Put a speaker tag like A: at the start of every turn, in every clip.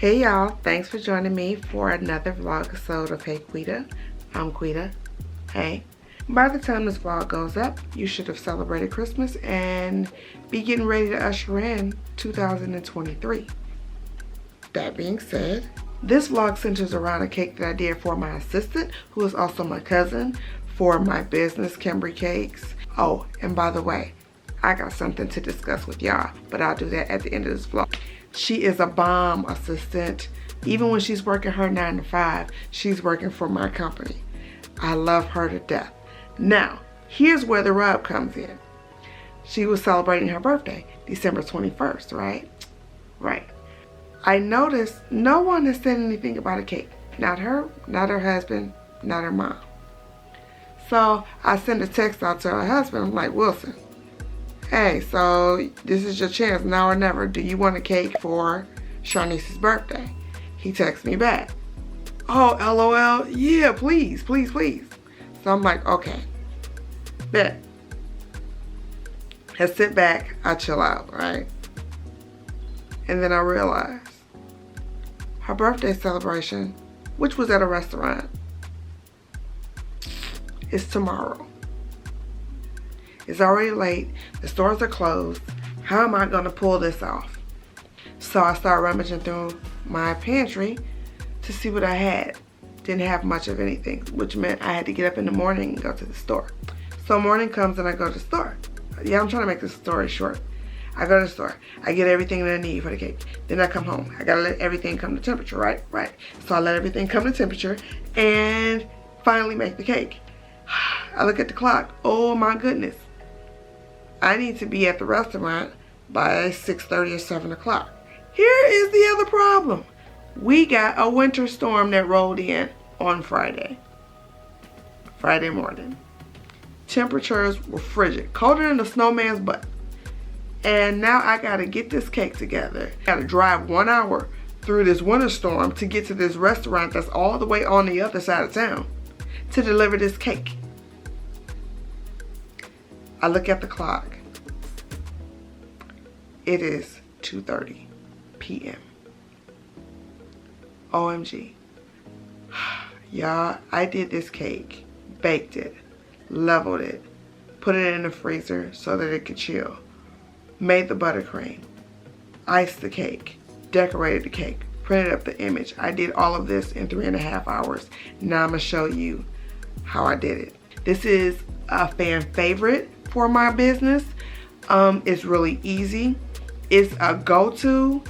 A: Hey y'all, thanks for joining me for another vlog episode of Hey Quita. I'm Quita. Hey. By the time this vlog goes up, you should have celebrated Christmas and be getting ready to usher in 2023. That being said, this vlog centers around a cake that I did for my assistant, who is also my cousin, for my business, KemBri Cakes. Oh, and by the way, I got something to discuss with y'all, but I'll do that at the end of this vlog. She is a bomb assistant. Even when she's working her 9 to 5, she's working for my company. I love her to death. Now, here's where the rub comes in. She was celebrating her birthday, December 21st, right? Right. I noticed no one has said anything about a cake. Not her, not her husband, not her mom. So I sent a text out to her husband. I'm like, Wilson, hey, so this is your chance, now or never. Do you want a cake for Sharnice's birthday? He texts me back. Oh, LOL, yeah, please, please, please. So I'm like, okay, bet. I sit back, I chill out, right? And then I realized her birthday celebration, which was at a restaurant, is tomorrow. It's already late, the stores are closed. How am I gonna pull this off? So I started rummaging through my pantry to see what I had. Didn't have much of anything, which meant I had to get up in the morning and go to the store. So morning comes and I go to the store. Yeah, I'm trying to make this story short. I go to the store, I get everything that I need for the cake. Then I come home, I gotta let everything come to temperature, right? Right. So I let everything come to temperature and finally make the cake. I look at the clock, oh my goodness. I need to be at the restaurant by 6:30 or 7 o'clock. Here is the other problem. We got a winter storm that rolled in on Friday morning. Temperatures were frigid, colder than a snowman's butt. And now I gotta get this cake together. I gotta drive 1 hour through this winter storm to get to this restaurant that's all the way on the other side of town to deliver this cake. I look at the clock. It is 2:30 p.m. OMG. Y'all, I did this cake, baked it, leveled it, put it in the freezer so that it could chill, made the buttercream, iced the cake, decorated the cake, printed up the image. I did all of this in 3.5 hours. Now I'm gonna show you how I did it. This is a fan favorite for my business. It's really easy. It's a go-to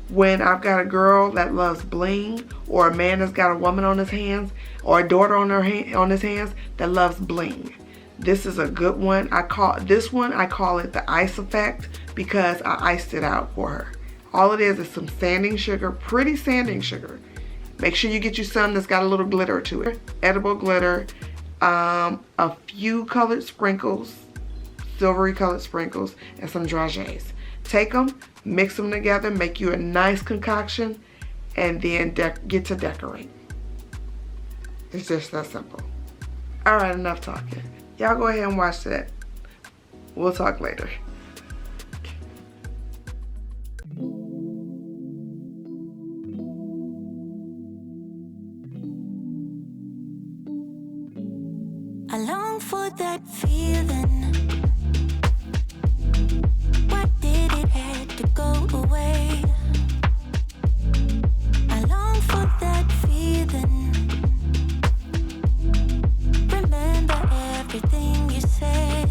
A: when I've got a girl that loves bling, or a man that's got a woman on his hands, or a daughter on his hands that loves bling. This is a good one. I call it the ice effect because I iced it out for her. All it is some sanding sugar, pretty sanding sugar. Make sure you get you some that's got a little glitter to it. Edible glitter, a few colored sprinkles, silvery colored sprinkles, and some dragees. Take them, mix them together, make you a nice concoction, and then get to decorate. It's just that simple. All right, enough talking. Y'all go ahead and watch that. We'll talk later.
B: I long for that feeling. Why did it have to go away? I long for that feeling. Remember everything you said.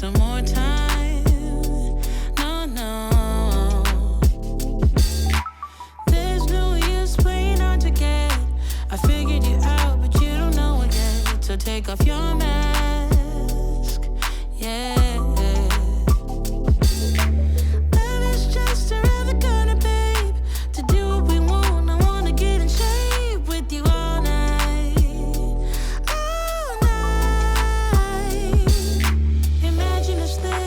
B: some more time. No, no. There's no use playing hard to get. I figured you out, but you don't know it yet. So take off your mask. Yeah. Love is just around the corner, babe. To do what we want, I wanna get in shape with you all night. All night. Imagine us there.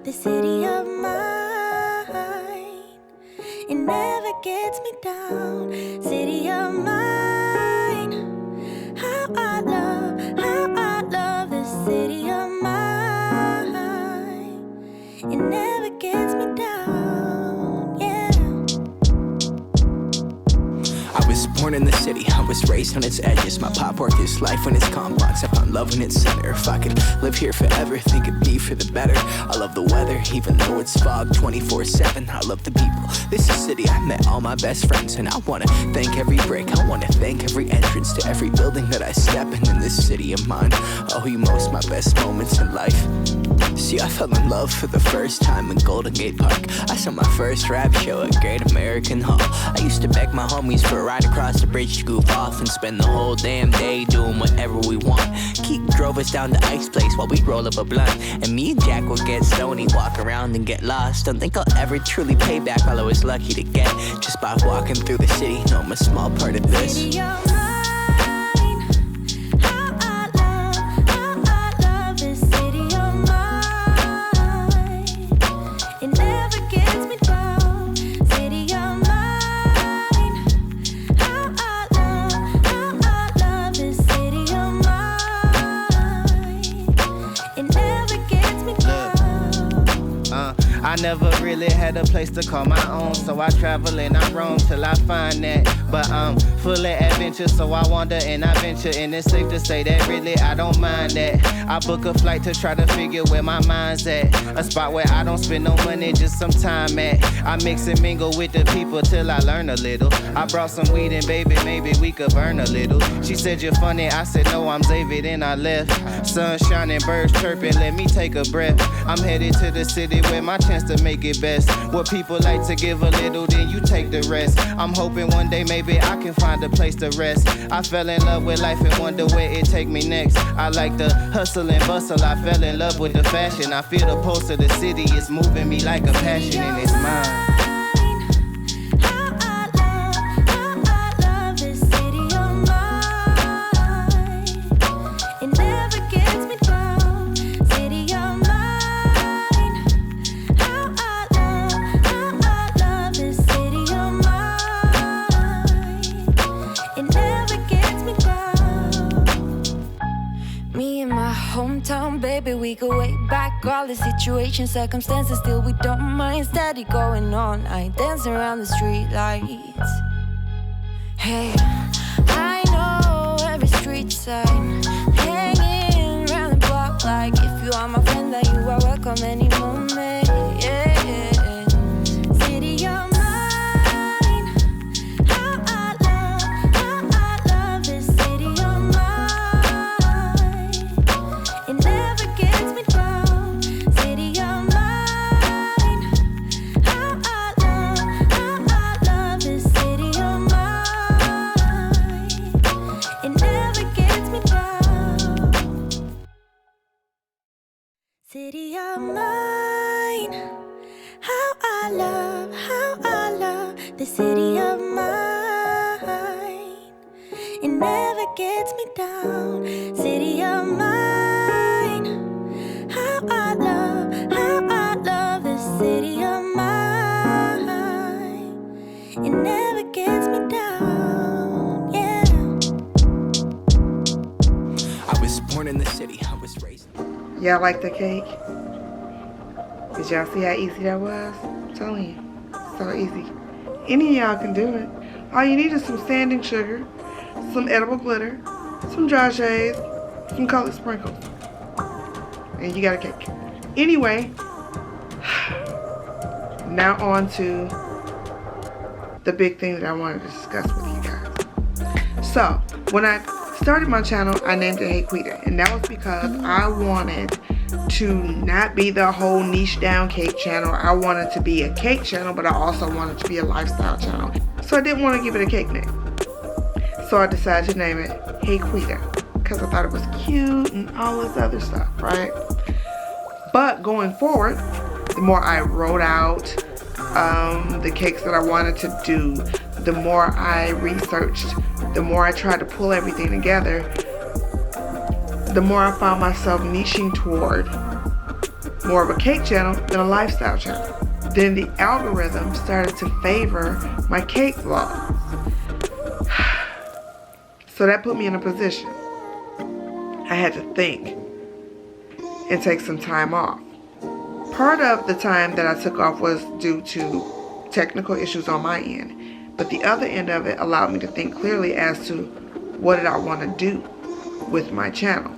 B: this city of mine. It never gets me down, city of mine. How I love this city of mine. It never gets me down, yeah.
C: I was born in the city, I was raised on its edges. My pop worked his life when it's complex. I found love in its center. If I could live here forever, think it'd be for the better. I love the weather, even though it's fog 24/7. I love the people. This is a city I met all my best friends, and I wanna thank every break. I wanna thank every entrance to every building that I step in this city of mine. I owe you most my best moments in life. See, I fell in love for the first time in Golden Gate Park. I saw my first rap show at Great American Hall. I used to beg my homies for a ride across the bridge to goof off and spend the whole damn day doing whatever we want. Keith drove us down to Ike's place while we roll up a blunt, and me and Jack would get stoney, walk around and get lost. Don't think I'll ever truly pay back all I was lucky to get just by walking through the city. No, I'm a small part of this.
B: City of mine. How I love this city of mine. It never gets me down, city of mine. How I love this city of mine. It never gets me down.
D: I never really had a place to call my own, so I travel and I roam till I find that. But I'm full of adventure, so I wander and I venture, and it's safe to say that really I don't mind that. I book a flight to try to figure where my mind's at, a spot where I don't spend no money, just some time at. I mix and mingle with the people till I learn a little. I brought some weed and baby, maybe we could burn a little. She said you're funny, I said no, I'm Xavier, then I left. Sun shining, birds chirping, let me take a breath. I'm headed to the city where my chance to make it best. What people like to give a little, then you take the rest. I'm hoping one day maybe I can find a place to rest. I fell in love with life and wonder where it take me next. I like the hustle and bustle, I fell in love with the fashion. I feel the pulse of the city, it's moving me like a passion, and it's mine.
B: How I love this city of mine. It never gets me down, city of mine. How I love this city of mine. It never gets me down. Me and my hometown, baby, we go way back. All the situations, circumstances, still we don't mind. Steady going on, I dance around the street lights. Hey, I know every street sign, hanging around the block like if you are my friend, then you are welcome any moment. Yeah, city of mine. How I love this city of mine. It never gets me down, city of mine. How I love this city of mine. It never gets me down, city of mine. How I love the city of mine. It never gets me down, city of mine. How I love the city of mine. It never gets me down, yeah.
C: I was born in the city, I was raised.
A: Y'all like the cake? Did y'all see how easy that was? I'm telling you, so easy. Any of y'all can do it. All you need is some sanding sugar, some edible glitter, some dragees, some colored sprinkles, and you got a cake. Anyway, now on to the big thing that I wanted to discuss with you guys. So, when I started my channel, I named it Hey Quita, and that was because I wanted to not be the whole niche down cake channel. I wanted to be a cake channel, but I also wanted to be a lifestyle channel. So I didn't want to give it a cake name. So I decided to name it Hey Quita because I thought it was cute and all this other stuff, right? But going forward, the more I wrote out the cakes that I wanted to do, the more I researched, the more I tried to pull everything together, the more I found myself niching toward more of a cake channel than a lifestyle channel. Then the algorithm started to favor my cake vlogs. So that put me in a position. I had to think and take some time off. Part of the time that I took off was due to technical issues on my end, but the other end of it allowed me to think clearly as to what did I want to do with my channel.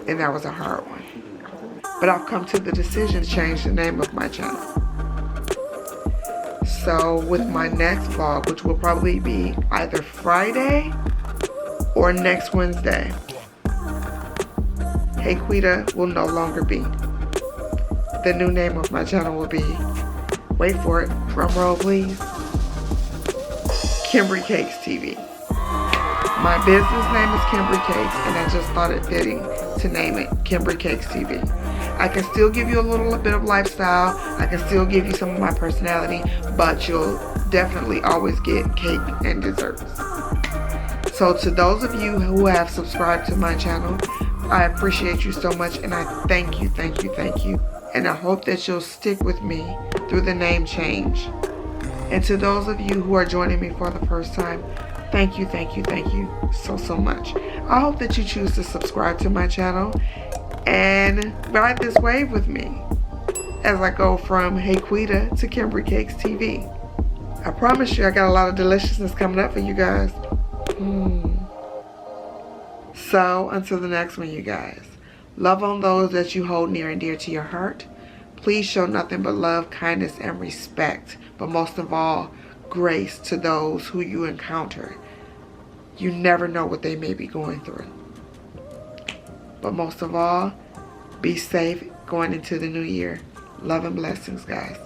A: And that was a hard one. But I've come to the decision to change the name of my channel. So with my next vlog, which will probably be either Friday or next Wednesday, Hey Quita will no longer be. The new name of my channel will be, wait for it, drum roll please, KemBri Cakes TV. My business name is KemBri Cakes, and I just thought it fitting to name it KemBri Cakes TV. I can still give you a little bit of lifestyle, I can still give you some of my personality, but you'll definitely always get cake and desserts. So to those of you who have subscribed to my channel, I appreciate you so much, and I thank you. And I hope that you'll stick with me through the name change. And to those of you who are joining me for the first time, thank you so much. I hope that you choose to subscribe to my channel and ride this wave with me as I go from Hey Quita to KemBri Cakes TV. I promise you I got a lot of deliciousness coming up for you guys. So until the next one, you guys, love on those that you hold near and dear to your heart. Please show nothing but love, kindness, and respect, but most of all, grace to those who you encounter. You never know what they may be going through. But most of all, be safe going into the new year. Love and blessings, guys.